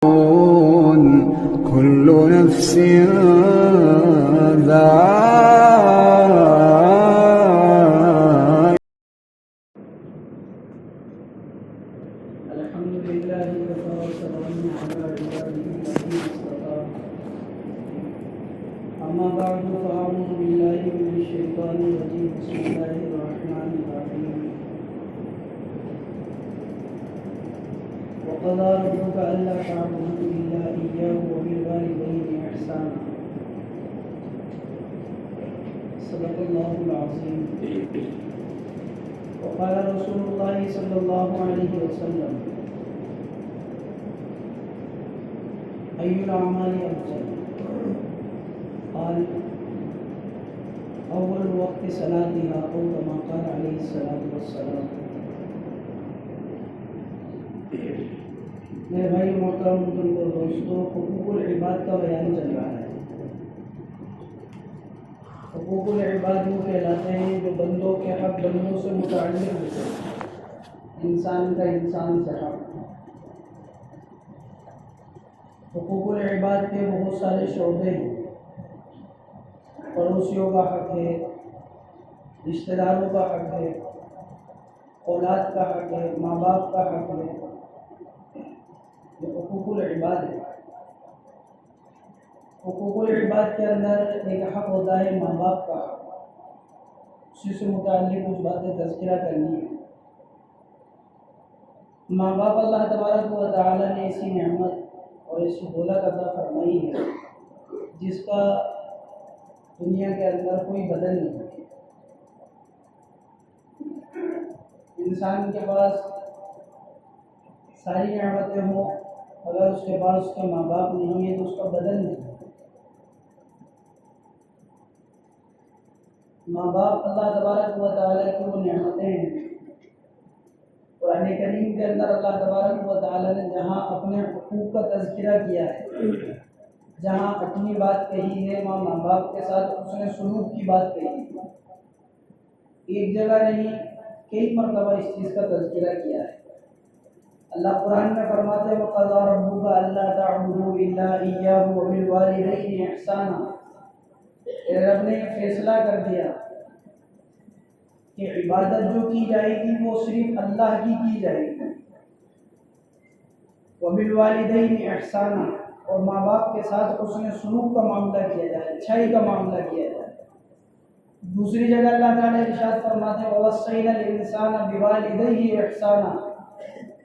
كل نفس ذائقة. الحمد لله وكفى وسلام على عباده الذين اصطفى. أما بعد فأعوذ بالله من الشيطان الرجيم. بسم الله الرحمن الرحيم. وقضى ربك ألا تعبدوا إلا إياه وبالوالدين إحسانا. صدق الله العظيم. وقال رسول الله صلى الله عليه وسلم: أي الأعمال أفضل؟ قال: أول وقت صلاتها، أو كما قال عليه الصلاة والسلام. میرے بھائی محترم بزرگوں اور دوستوں، حقوق العباد کا بیان چل رہا ہے۔ حقوق العباد وہ کہلاتے ہیں جو بندوں کے حق بندوں سے متعلق ہوتے ہیں، انسان کا انسان سے حق۔ حقوق العباد کے بہت سارے شعبے ہیں۔ پڑوسیوں کا حق ہے، رشتہ داروں کا حق ہے، اولاد کا حق ہے، ماں باپ کا حق ہے۔ یہ حقوق العباد ہے۔ حقوق العباد کے اندر ایک حق ہوتا ہے ماں باپ کا حق، اسی سے متعلق کچھ باتیں تذکرہ کرنی ہے۔ ماں باپ اللہ تبارک و تعالیٰ نے ایسی نعمت اور ایسی دولت عطا فرمائی ہے جس کا دنیا کے اندر کوئی بدل نہیں ہے۔ انسان کے پاس ساری نعمتیں ہوں، اگر اس کے پاس اس کے ماں باپ نہیں ہے تو اس کا بدل نہیں ہے۔ ماں باپ اللہ تبارک و تعالیٰ کی وہ نعمتیں ہیں۔ قرآن کریم کے اندر اللہ تبارک و تعالیٰ نے جہاں اپنے حقوق کا تذکرہ کیا ہے، جہاں اپنی بات کہی ہے، وہاں ماں باپ کے ساتھ اس نے سلوک کی بات کہی ہے۔ ایک جگہ نہیں، کئی مرتبہ اس چیز کا تذکرہ کیا ہے۔ اللہ قرآن میں فرماتے ہیں: وَقَضَىٰ رَبُّكَ أَلَّا تَعْبُدُوا إِلَّا إِيَّاهُ وَبِالْوَالِدَيْنِ إِحْسَانًا۔ تیرے رب نے یہ فیصلہ کر دیا کہ عبادت جو کی جائے گی وہ صرف اللہ کی جائے گی۔ وَبِالْوَالِدَيْنِ إِحْسَانًا، اور ماں باپ کے ساتھ اس نے سلوک کا معاملہ کیا جائے، اچھائی کا معاملہ کیا جائے۔ دوسری جگہ اللہ تعالیٰ ارشاد فرماتے ہیں: وَوَصَّيْنَا الْإِنسَانَ بِوَالِدَيْهِ إِحْسَانًا۔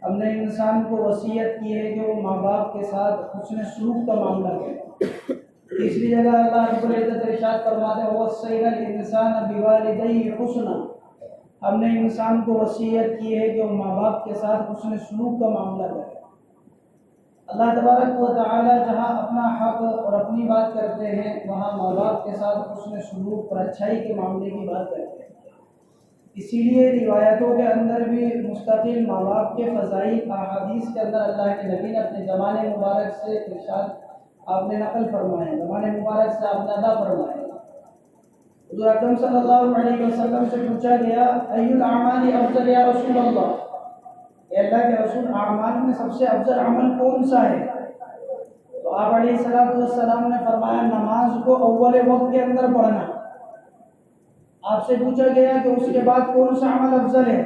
ہم نے انسان کو وصیت کی ہے کہ وہ ماں باپ کے ساتھ حسن سلوک کا معاملہ کرے۔ تیسری جگہ اللہ رب العزت ارشاد فرماتے ہیں: وَوَصَّيْنَا الْإِنسَانَ بِوَالِدَيْهِ حُسْنًا۔ ہم نے انسان کو وصیت کی ہے کہ وہ ماں باپ کے ساتھ حسن سلوک کا معاملہ کرے۔ اللہ تبارک و تعالی جہاں اپنا حق اور اپنی بات کرتے ہیں، وہاں ماں باپ کے ساتھ حسن سلوک اور اچھائی کے معاملے کی بات کرتے ہیں۔ اسی لیے روایتوں کے اندر بھی مستقل ماں باپ کے فضائل احادیث کے اندر اللہ کے نبی نے اپنے زمانے مبارک سے ارشاد آپ نے نقل فرمائے، زمانے مبارک سے آپ نے ادا فرمائے۔ حضور اکرم صلی اللہ علیہ وسلم سے پوچھا گیا: ای الاعمال افضل یا رسول اللہ؟ اے اللہ کے رسول، اعمال میں سب سے افضل عمل کون سا ہے؟ تو آپ علیہ السلام نے فرمایا: نماز کو اول وقت کے اندر پڑھنا۔ آپ سے پوچھا گیا کہ اس کے بعد کون سا عمل افضل ہے؟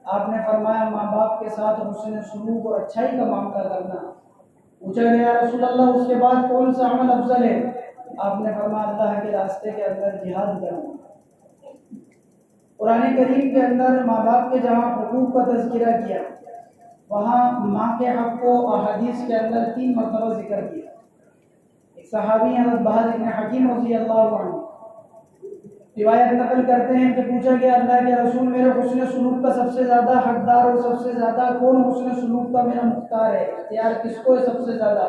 آپ نے فرمایا: ماں باپ کے ساتھ حسن سلوک اور اچھائی کا معاملہ کرنا۔ پوچھا گیا: رسول اللہ اس کے بعد کون سا عمل افضل ہے؟ آپ نے فرمایا: اللہ کے راستے کے اندر جہاد کرنا۔ قرآن کریم کے اندر ماں باپ کے جہاں حقوق کا تذکرہ کیا، وہاں ماں کے حق کو احادیث کے اندر 3 مرتبہ ذکر کیا۔ ایک صحابی حضرت بہز بن حکیم رضی اللہ عنہ روایت نقل کرتے ہیں کہ پوچھا گیا: اللہ کے رسول، میرے حسن سلوک کا سب سے زیادہ حقدار اور سب سے زیادہ کون حسن سلوک کا میرا مختار ہے، اختیار کس کو ہے سب سے زیادہ؟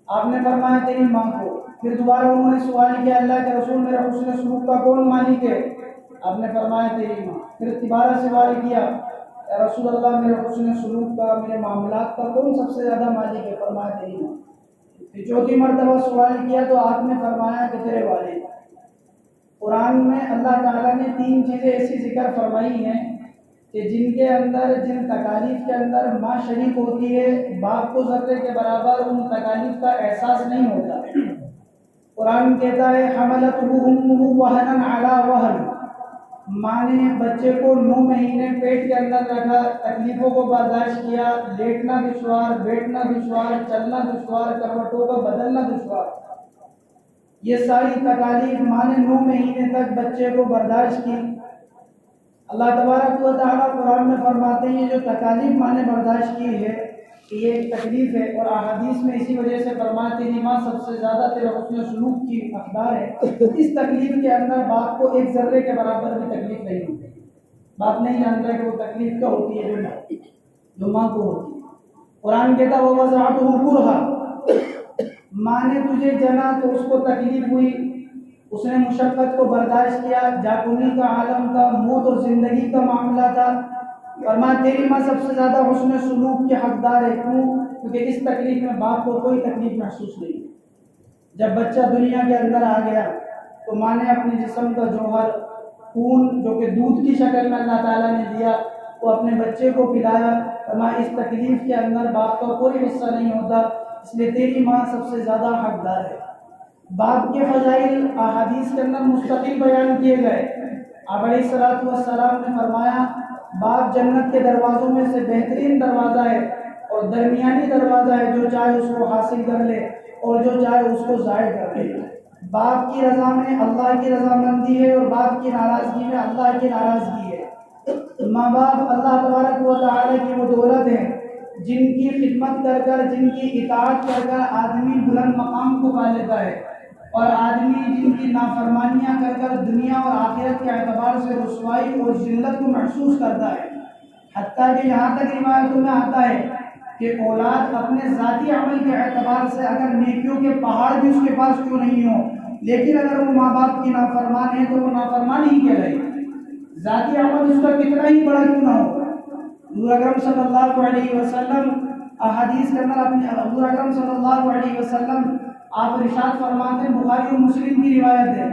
آپ نے فرمایا: تیری ماں کو۔ پھر دوبارہ انہوں نے سوال کیا: اللہ کے رسول، میرے حسن سلوک کا کون مالک ہے؟ آپ نے فرمایا: تیری ماں۔ پھر دوبارہ سوال کیا: اے رسول اللہ، میرے حسن سلوک کا، میرے معاملات کا کون سب سے زیادہ مالک ہے؟ فرمایا: تیری ماں۔ پھر چوتھی مرتبہ سوال کیا تو آپ نے فرمایا کہ تیرے والد۔ قرآن میں اللہ تعالیٰ نے 3 چیزیں ایسی ذکر فرمائی ہیں کہ جن کے اندر جن تکالیف کے اندر ماں شریک ہوتی ہے باپ کو ذرے کے برابر ان تکالیف کا احساس نہیں ہوتا۔ قرآن کہتا ہے حملتہ امہ وہنا علی وہن، ماں نے بچے کو 9 مہینے پیٹ کے اندر رکھا، تکلیفوں کو برداشت کیا، لیٹنا دشوار، بیٹھنا دشوار، چلنا دشوار، کروٹوں کو بدلنا دشوار، یہ ساری تکالیف ماں نے 9 مہینے تک بچے کو برداشت کی۔ اللہ تبارک و تعالیٰ قرآن میں فرماتے ہیں جو تکالیف ماں نے برداشت کی ہے کہ یہ ایک تکلیف ہے، اور احادیث میں اسی وجہ سے فرماتے ہیں ماں سب سے زیادہ تیرے حسن سلوک کی حقدار ہے۔ اس تکلیف کے اندر باپ کو ایک ذرے کے برابر بھی تکلیف نہیں ہوتی، باپ نہیں جانتا کہ وہ تکلیف کیا ہوتی ہے جو ماں کو ہوتی ہے۔ قرآن کہتا ہے وَوَضَعْتُهُ كُرْهًا، ماں نے تجھے جنا تو اس کو تکلیف ہوئی، اس نے مشقت کو برداشت کیا، جاکنی کا عالم تھا، موت اور زندگی کا معاملہ تھا، فرمایا تیری ماں سب سے زیادہ حسن سلوک کے حقدار ہے۔ کیوں؟ کیونکہ اس تکلیف میں باپ کو کوئی تکلیف محسوس نہیں۔ جب بچہ دنیا کے اندر آ گیا تو ماں نے اپنے جسم کا جوہر خون جو کہ دودھ کی شکل میں اللہ تعالیٰ نے دیا وہ اپنے بچے کو پلایا، فرمایا اس تکلیف کے اندر باپ کا کوئی حصہ نہیں ہوتا، اس لیے تیری ماں سب سے زیادہ حقدار ہے۔ باپ کے فضائل احادیث کے اندر مستقل بیان کیے گئے۔ آپ علیہ الصلوۃ والسلام نے فرمایا باپ جنت کے دروازوں میں سے بہترین دروازہ ہے اور درمیانی دروازہ ہے، جو چاہے اس کو حاصل کر لے اور جو چاہے اس کو ضائع کر لے۔ باپ کی رضا میں اللہ کی رضامندی ہے اور باپ کی ناراضگی میں اللہ کی ناراضگی ہے۔ ماں باپ اللہ تبارک و تعالیٰ کی وہ دولت ہے جن کی خدمت کر کر، جن کی اطاعت کر کر آدمی بلند مقام کو پا لیتا ہے، اور آدمی جن کی نافرمانیاں کر کر دنیا اور آخرت کے اعتبار سے رسوائی اور ذلت کو محسوس کرتا ہے۔ حتیٰ کہ یہاں تک روایتوں میں آتا ہے کہ اولاد اپنے ذاتی عمل کے اعتبار سے اگر نیکیوں کے پہاڑ بھی اس کے پاس کیوں نہیں ہو، لیکن اگر وہ ماں باپ کی نافرمان ہے تو وہ نافرمان ہی کہلائے، ذاتی عمل اس کا کتنا ہی بڑا کیوں نہ ہو۔ حضور اکرم صلی اللہ علیہ وسلم احادیث کے اندر اپنے حضور اکرم صلی اللہ علیہ وسلم آپ ارشاد فرماتے ہیں، بخاری اور مسلم کی روایت ہے،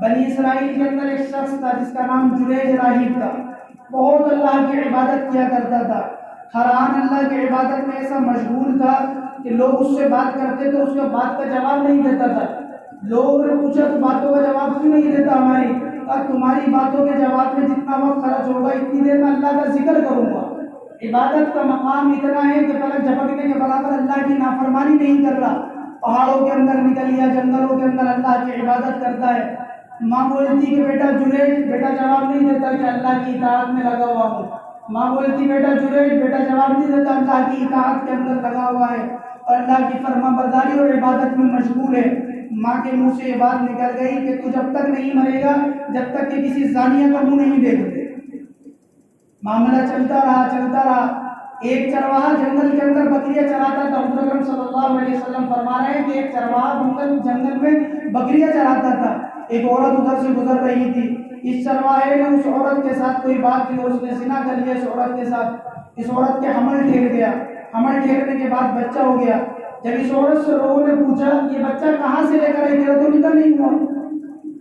بنی اسرائیل کے اندر ایک شخص تھا جس کا نام جریج راہب تھا، بہت اللہ کی عبادت کیا کرتا تھا، ہر آن اللہ کی عبادت میں ایسا مشغول تھا کہ لوگ اس سے بات کرتے تو اس کا بات کا جواب نہیں دیتا تھا۔ لوگوں نے پوچھا تو باتوں کا جواب کیوں نہیں دیتا ہماری؟ اور تمہاری باتوں کے جواب میں جتنا وقت خرچ ہوگا اتنی دیر میں اللہ کا ذکر کروں گا۔ عبادت کا مقام اتنا ہے کہ پلک جھپکنے کے برابر اللہ کی نافرمانی نہیں کر رہا، پہاڑوں کے اندر نکل یا جنگلوں کے اندر اللہ کی عبادت کرتا ہے۔ ماں بولتی کہ بیٹا جریج، بیٹا جواب نہیں دیتا کہ اللہ کی اطاعت میں لگا ہوا ہوں۔ ماں بولتی بیٹا جریج، بیٹا جواب نہیں دیتا اللہ کی اطاعت کے اندر لگا ہوا ہے اور اللہ کی فرما برداری اور عبادت میں مشغول ہے۔ ماں کے منہ سے یہ بات نکل گئی کہ تو جب تک نہیں مرے گا جب تک کہ کسی زانیہ کا منہ نہیں دیکھتے۔ معاملہ چلتا رہا۔ ایک چرواہا جنگل کے اندر بکریاں چراتا تھا۔ حضور اکرم صلی اللہ علیہ وسلم فرما رہے ہیں کہ ایک چرواہا جنگل میں بکریاں چراتا تھا، ایک عورت ادھر سے گزر رہی تھی، اس چرواہے نے اس عورت کے ساتھ کوئی بات کی اور اس نے زنا کر لیا اس عورت کے ساتھ۔ اس عورت کے حمل ٹھہر گیا، حمل ٹھہرنے کے بعد بچہ ہو گیا۔ جب اس عورت سے لوگوں نے پوچھا یہ بچہ کہاں سے لے کر آئی، تیرا تو نکاح نہیں ہوا؟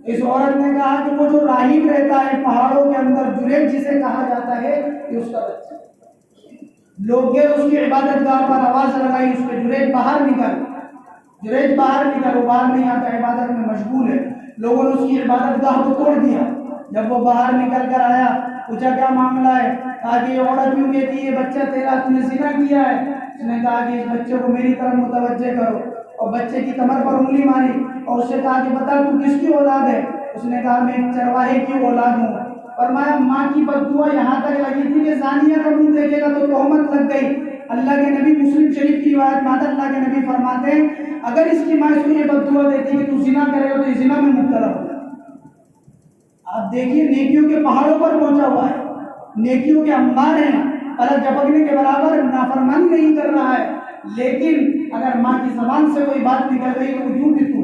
اس عورت نے کہا کہ وہ جو راہب رہتا ہے پہاڑوں کے اندر، جریج جسے کہا جاتا ہے، یہ اس کا بچہ۔ لوگ گئے اس کی عبادت گاہ پر، آواز لگائی اس کے جریج باہر نکل، جریج باہر نکل، وہ باہر نہیں آتا، عبادت میں مشغول ہے۔ لوگوں نے اس کی عبادت گاہ کو توڑ دیا۔ جب وہ باہر نکل کر آیا پوچھا کیا معاملہ ہے، کہا کہ یہ عورت کیوں کہتی ہے بچہ تیرا، تم نے زنا کیا ہے؟ اس نے کہا کہ اس بچے کو میری طرف متوجہ کرو، اور بچے کی کمر پر انگلی ماری اور اسے کہا کہ بتا تو کس کی اولاد ہے؟ اس نے کہا میں ایک چرواہے کی اولاد ہوں۔ فرمایا ماں کی بددعا یہاں تک لگی تھی کہ زانیہ کا منہ دیکھے گا تو تہمت لگ گئی۔ اللہ کے نبی مسلم شریف کی روایت میں اللہ کے نبی فرماتے ہیں اگر اس کی ماں اس کو یہ بددعا دیتی کہ تو زنا کرے گا تو یہ زنا میں مبتلا ہو۔ آپ دیکھیے نیکیوں کے پہاڑوں پر پہنچا ہوا ہے، نیکیوں کے انبار ہیں، پلک جھپکنے کے برابر نافرمانی نہیں کر رہا ہے، لیکن اگر ماں کی زبان سے کوئی بات نکل گئی تو وجود بھی تو۔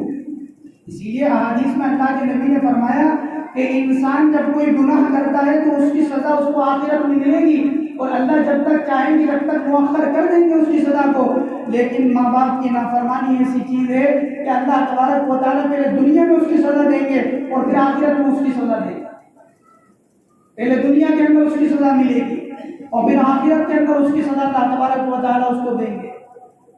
اسی لیے احادیث میں اللہ کے نبی نے فرمایا کہ انسان جب کوئی گناہ کرتا ہے تو اس کی سزا اس کو آخرت میں ملے گی، اور اللہ جب تک چاہیں گے جب تک مؤخر کر دیں گے اس کی سزا کو۔ لیکن ماں باپ کی نافرمانی ایسی چیز ہے کہ اللہ تبارک و تعالیٰ پہلے دنیا میں اس کی سزا دیں گے اور پھر آخرت میں اس کی سزا دیں گے۔ پہلے دنیا کے اندر اس کی سزا ملے گی اور پھر آخرت کے اندر اس کی سزا اللہ تبارک و تعالیٰ اس کو دیں گے۔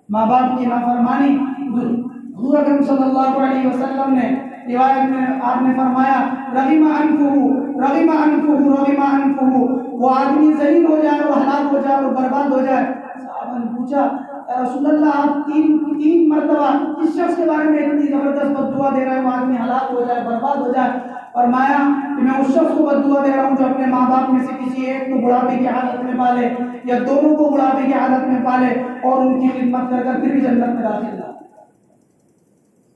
ماں باپ کی نافرمانی، حضور اکرم صلی اللہ علیہ وسلم نے روایت میں آپ نے فرمایا رغم انفہ، وہ آدمی ذلیل ہو جائے، وہ ہلاک ہو جائے، وہ برباد ہو جائے۔ صحابہ نے پوچھا رسول اللہ آپ تین مرتبہ اس شخص کے بارے میں اتنی زبردست بد دعا دے رہے ہیں وہ آدمی ہلاک ہو جائے، برباد ہو جائے؟ فرمایا کہ میں اس شخص کو بد دعا دے رہا ہوں جو اپنے ماں باپ میں سے کسی ایک کو بڑھاپے کی حالت میں پالے یا دونوں کو بڑھاپے کی حالت میں پالے اور ان کی خدمت کر کر پھر بھی جنت میں داخل نہ۔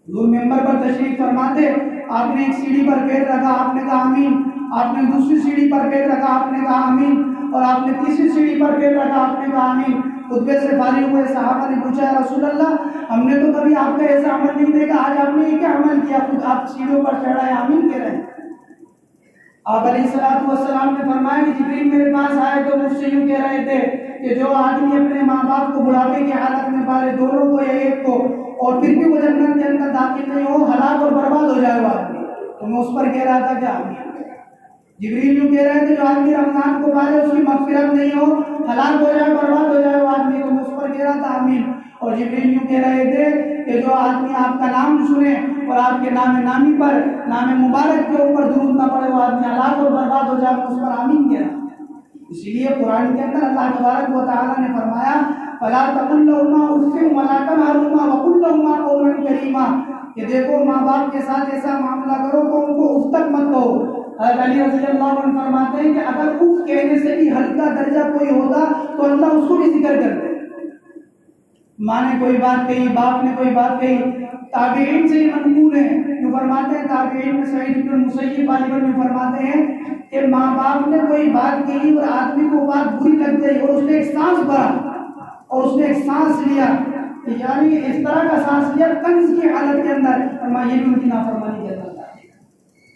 حضور ممبر پر تشریف فرماتے، آپ نے ایک سیڑھی پر پیر رکھا، آپ نے کہا آمین، آپ نے دوسری سیڑھی پر پیر رکھا، آپ نے کہا آمین، اور آپ نے تیسری سیڑھی پر پیر رکھا، آپ نے کہا آمین۔ خطبے سے فارغ ہوئے صحابہ نے پوچھا یا رسول اللہ ہم نے تو کبھی آپ کا ایسا عمل نہیں دیکھا، آج آپ نے یہ کیا عمل کیا، خود آپ سیڑھیوں پر چڑھائے آمین کہہ رہے ہیں؟ آپ علیہ السلام نے فرمایا کہ جبریل میرے پاس آئے تو مجھ سے یوں کہہ رہے تھے کہ جو آدمی اپنے ماں باپ کو بڑھاپے کی حالت میں پالے، دونوں کو یا ایک کو، اور پھر بھی وہ جنت کے اندر داخل نہیں ہو، ہلاک اور برباد ہو جائے وہ آدمی، تو میں اس پر کہہ رہا تھا کہ آمین۔ جبریل یوں کہہ رہے تھے جو آدمی رمضان کو پالے اس کی مغفرت نہیں ہو، ہلاک ہو جائے، برباد ہو جائے وہ آدمی، تو میں اس پر کہہ رہا تھا آمین۔ اور جبریل یوں کہہ رہے تھے کہ جو آدمی آپ کا نام سنے اور آپ کے نام نامی پر، نام مبارک کے اوپر درود نہ پڑے وہ آدمی ہلاک اور برباد ہو جائے، اس پر آمین کہہ رہا۔ اسی لیے قرآن کے اندر اللہ تبارک و تعالیٰ نے فرمایا فَلَا تَقُلْ لَهُمَا أُفٍّ وَلَا تَنْهَرْهُمَا وَقُلْ لَهُمَا قَوْلًا كَرِيمًا، کہ دیکھو ماں باپ کے ساتھ ایسا معاملہ کرو کہ ان کو اف تک مت کہو۔ حضرت علی رضی اللہ عنہ فرماتے ہیں کہ اگر اف کہنے سے بھی ہلکا درجہ کوئی ہوتا تو اللہ اس کو بھی ذکر کرتے۔ ماں نے کوئی بات کہی، باپ نے کوئی بات کہی، تابعین سے یہ منقول ہے، جو فرماتے ہیں تابعین میں سعید بن المسیب غالباً میں فرماتے ہیں کہ ماں باپ نے کوئی بات کہی اور آدمی کو بات بری لگ گئی اور اس نے ایک سانس بھرا اور اس نے ایک سانس لیا، یعنی اس طرح کا سانس لیا کنز کی حالت کے اندر، فرمایا یہ بھی ان کی نافرمانی کے اندر۔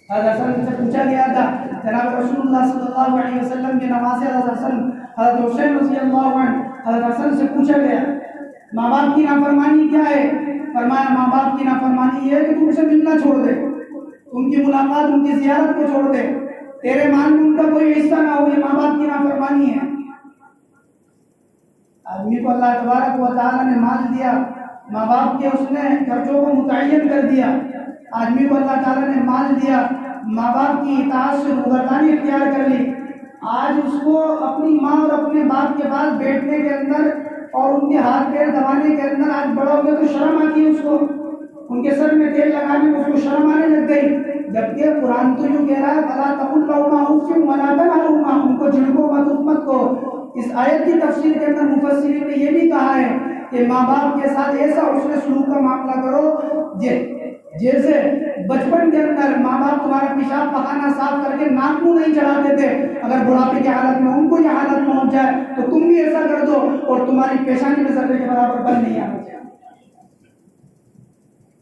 حضرت حسن سے پوچھا گیا تھا، جناب رسول اللہ صلی اللہ علیہ وسلم کے نواسے حضرت حسین رضی اللہ عنہ، حضرت حسن سے پوچھا گیا ماں باپ کی نافرمانی کیا ہے؟ فرمایا ماں باپ کی نافرمانی یہ ہے کہ تم سے ملنا چھوڑ دے، ان کی ملاقات، ان کی زیارت کو چھوڑ دے، تیرے مان میں ان کا کوئی حصہ نہ ہو، یہ ماں باپ کی نافرمانی ہے۔ آدمی کو اللہ تبارک و تعالیٰ نے مال دیا، ماں باپ کے اس نے خرچوں کو متعین کر دیا، آدمی کو اللہ تعالیٰ نے مال دیا، ماں باپ کی اطاعت سے روگردانی اختیار کر لی، آج اس کو اپنی ماں اور اپنے باپ کے پاس بیٹھنے کے اندر اور ان کے ہاتھ پیر دبانے کے اندر آج بڑا ہو گیا تو شرم آتی ہے اس کو، ان کے سر میں تیل لگانے میں اس کو شرم آنے لگ گئی، جبکہ قرآن تو یوں کہہ رہا ہے فَلَا تَقُلْ لَهُمَا أُفٍّ وَلَا تَنْهَرْهُمَا، ان کو جھڑکو مت، مت کو۔ اس آیت کی تفسیر کے اندر مفسرین نے یہ بھی کہا ہے کہ ماں باپ کے ساتھ ایسا حسن سلوک کا معاملہ کرو جیسے بچپن کے اندر ماں باپ تمہارا پیشاب پخانہ صاف کر کے ناک منہ نہیں چڑھاتے تھے، اگر بڑھاپے کی حالت میں ان کو یہ حالت پہنچ جائے تو تم بھی ایسا کر دو اور تمہاری پیشانی میں ذرے کے برابر بل نہیں آنا چاہیے۔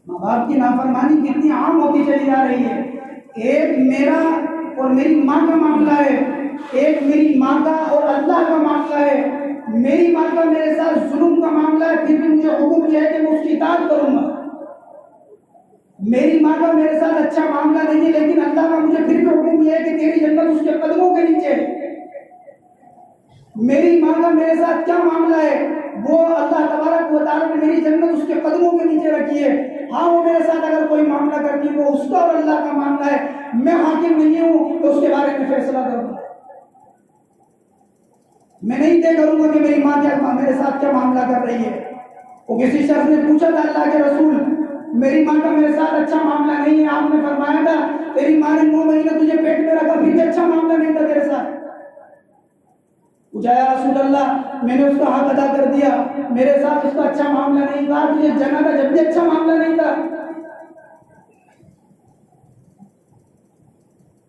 ماں باپ کی نافرمانی کتنی عام ہوتی چلی جا رہی ہے، ایک میرا اور میری ماں کا معاملہ ہے، ایک میری ماں کا اور اللہ کا معاملہ ہے، میری ماں کا میرے ساتھ ظلم کا معاملہ ہے، پھر بھی مجھے حکم یہ ہے کہ میں اس کی اطاعت کروں گا۔ میری ماں کا میرے ساتھ اچھا معاملہ نہیں ہے لیکن اللہ کا مجھے پھر بھی حکم یہ ہے کہ تیری جنت اس کے قدموں کے نیچے ہے۔ میری ماں کا میرے ساتھ کیا معاملہ ہے، وہ اللہ تبارک و تعالیٰ نے میری جنت اس کے قدموں کے نیچے رکھی ہے۔ ہاں وہ میرے ساتھ اگر کوئی معاملہ کرتی ہے وہ اس کا اور اللہ کا معاملہ ہے، میں حاکم نہیں ہوں تو اس کے بارے میں فیصلہ کروں، میں نہیں طے کروں گا کہ میری ماں کیا میرے ساتھ کیا معاملہ کر رہی ہے۔ وہ کسی شخص نے پوچھا تھا اللہ کے رسول میری ماں کا میرے ساتھ اچھا معاملہ نہیں ہے، آپ نے فرمایا تھا تیری ماں نے 9 مہینے تجھے پیٹ میں رکھا پھر بھی اچھا معاملہ نہیں تھا تیرے ساتھ۔ پوچھا یا رسول اللہ میں نے اس کا حق ادا کر دیا، میرے ساتھ اس کا اچھا معاملہ نہیں تھا، تجھے جنا تھا جب بھی اچھا معاملہ نہیں تھا۔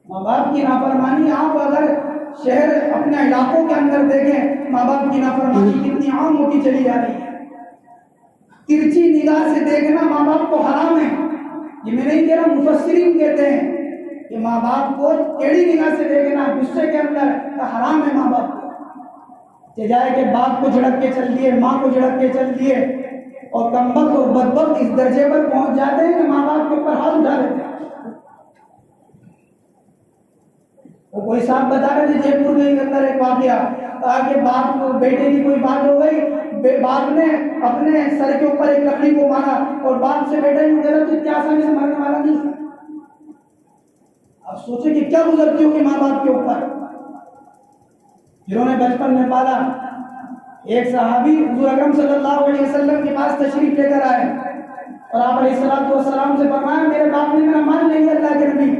ماں باپ کی نافرمانی آپ اگر شہر اپنے علاقوں کے اندر دیکھیں، ماں باپ کی نافرمانی کتنی عام ہوتی چلی جا رہی ہے۔ ترچھی نگاہ سے دیکھنا ماں باپ کو حرام ہے، یہ میں نہیں کہہ رہا، مفسرین کہتے ہیں کہ ماں باپ کو ٹیڑھی نگاہ سے دیکھنا غصے کے اندر حرام ہے۔ ماں باپ کو جائے کہ باپ کو جھڑک کے چل دیے، ماں کو جھڑک کے چل دیے، اور کمبخت اور بدبخت اس درجے پر پہنچ جاتے ہیں کہ ماں باپ کے اوپر ہاتھ اٹھا دیتے ہیں۔ وہ کوئی صاحب بتا رہے تھے جے پور کے اندر ایک واقعہ کہا کہ باپ بیٹے کی کوئی بات ہو گئی، باپ نے اپنے سر کے اوپر ایک لکڑی کو مارا اور باپ سے بیٹا ہی اٹھا تو اتنی آسانی سے مرنے والا نہیں۔ اب سوچیں کہ کیا گزرتی ہوگی ماں باپ کے اوپر جنہوں نے بچپن میں پالا۔ ایک صحابی حضور اکرم صلی اللہ علیہ وسلم کے پاس تشریف لے کر آئے اور آپ علیہ السلام سے فرمایا میرے باپ نے میرا مان لے لیا اللہ کے نبی۔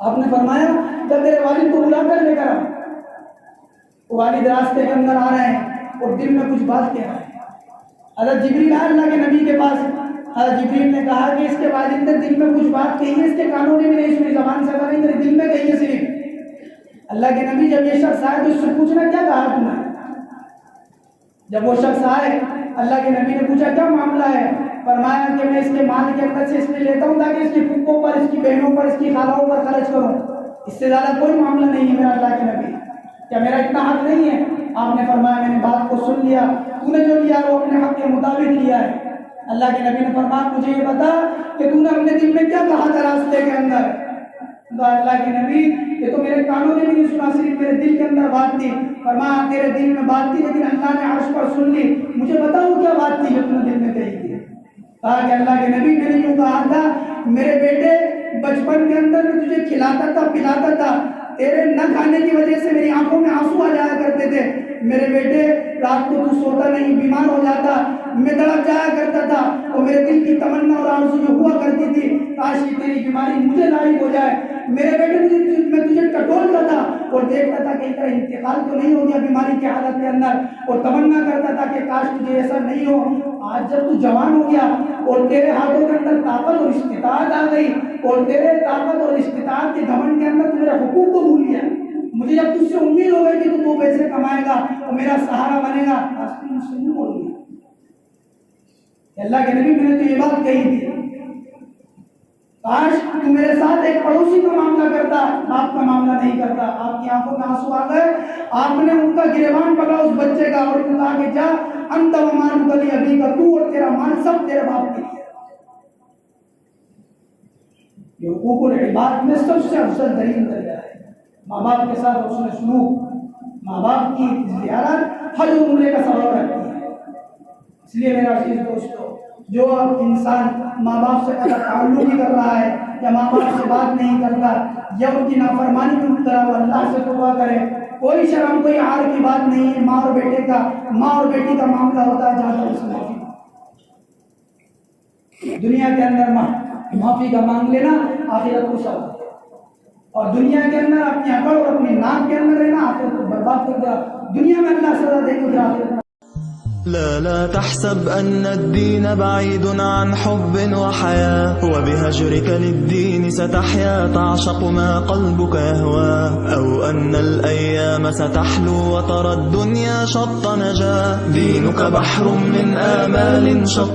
آپ نے فرمایا جب تیرے والد کو بلا کر لے کر آ۔ والد راستے کے اندر آ رہے ہیں اور دل میں کچھ بات کہہ رہے ہیں۔ حضرت جبریل آئے اللہ کے نبی کے پاس۔ حضرت جبریل نے کہا کہ اس کے والد نے دل میں کچھ بات کہی ہے، اس کے کانوں نے بھی نہیں سنی، زبان سے نہیں، میرے دل میں کہی ہے صرف۔ اللہ کے نبی جب یہ شخص آئے تو اس سے پوچھنا کیا کہا تم نے؟ جب وہ شخص آئے اللہ کے نبی نے پوچھا کیا معاملہ ہے؟ فرمایا کہ میں اس کے مال کے اندر سے اس میں لیتا ہوں تاکہ اس کی پھپھوں پر، اس کی بہنوں پر، اس کی خالوں پر خرچ کروں، اس سے زیادہ کوئی معاملہ نہیں ہے میرا اللہ کے نبی، کیا میرا اتنا حق نہیں ہے؟ آپ نے فرمایا میں نے بات کو سن لیا، تو نے جو لیا وہ اپنے حق کے مطابق لیا ہے۔ اللہ کے نبی نے فرمایا مجھے یہ بتا کہ تو نے اپنے دل میں کیا کہا تھا راستے کے اندر؟ اللہ کے نبی یہ تو میرے کانوں نے بھی نہیں سنا، صرف میرے دل کے اندر بات تھی۔ فرمایا تیرے دل میں بات تھی لیکن اللہ نے عرش پر سن لی، مجھے بتاؤ کیا بات تھی جو تم نے دل میں کہی تھی؟ کہا کہ اللہ کے نبی میں نے یوں کہا تھا میرے بیٹے بچپن کے اندر میں تجھے کھلاتا تھا پلاتا تھا، تیرے نہ کھانے کی وجہ سے میری آنکھوں میں آنسو آ جایا کرتے تھے، میرے بیٹے رات کو تو سوتا نہیں، بیمار ہو جاتا، میں تڑپ جایا کرتا تھا، اور میرے دل کی تمنا اور آرزو جو ہوا کرتی تھی کاش یہ تیری بیماری مجھے لاحق ہو جائے۔ میرے بیٹے میں تجھے ٹٹولتا تھا اور دیکھتا تھا کہ تیرا انتقال تو نہیں ہو گیا بیماری کی حالت کے اندر، اور تمنا کرتا تھا کہ کاش تجھے ایسا نہیں ہو۔ آج جب تو جوان ہو گیا اور تیرے ہاتھوں کے اندر طاقت اور استطاعت آ گئی اور تیرے طاقت اور استطاعت کے گھمنڈ کے اندر تو میرے حقوق کو بھول گیا، مجھے جب تجھ سے امید ہو گئی کہ تو 2 پیسے کمائے گا اور میرا سہارا بنے گا، مجھ سے نہیں بول گیا۔ اللہ کے نبی میں نے تو یہ بات کہی تھی کاش تو میرے ساتھ ایک پڑوسی کا معاملہ کرتا، باپ کا معاملہ نہیں کرتا۔ آپ کی آنکھوں میں آنسو آ گئے، آپ نے ان کا گریبان پکڑا اس بچے کا اور کہا کہ جا انت ومالک لابیک، تو اور تیرا مال سب تیرے باپ کے لیے۔ یہ حقوق العباد میں سب سے افضل ترین درجہ ہے، ماں باپ کے ساتھ حسن سلوک، ماں باپ کی زیارت حج و عمرے کا سبب رکھتی ہے۔ اس لیے میرا عزیز دوستو، جو انسان ماں باپ سے قطع تعلق ہی کر رہا ہے یا ماں باپ سے بات نہیں کرتا یا ان کی نافرمانی میں مبتلا ہو، اللہ سے توبہ کرے۔ کوئی شرم کوئی عار کی بات نہیں ہے، ماں اور بیٹے کا، ماں اور بیٹی کا معاملہ ہوتا ہے جہاں تک اس میں دنیا کے اندر معافی کا مانگ لینا آخرت کو سب، اور دنیا کے اندر اپنی عقل اور اپنی ناک کے اندر رہنا آخرت کو برباد کر دیا۔ دنیا میں اللہ سزا دے گا آخرت میں۔ لا تحسب أن الدين بعيد عن حب وحياة، وبهجرك للدين ستحيا تعشق ما قلبك يهوى، أو أن الأيام ستحلو وترى الدنيا شط نجاة، دينك بحر من آمال شط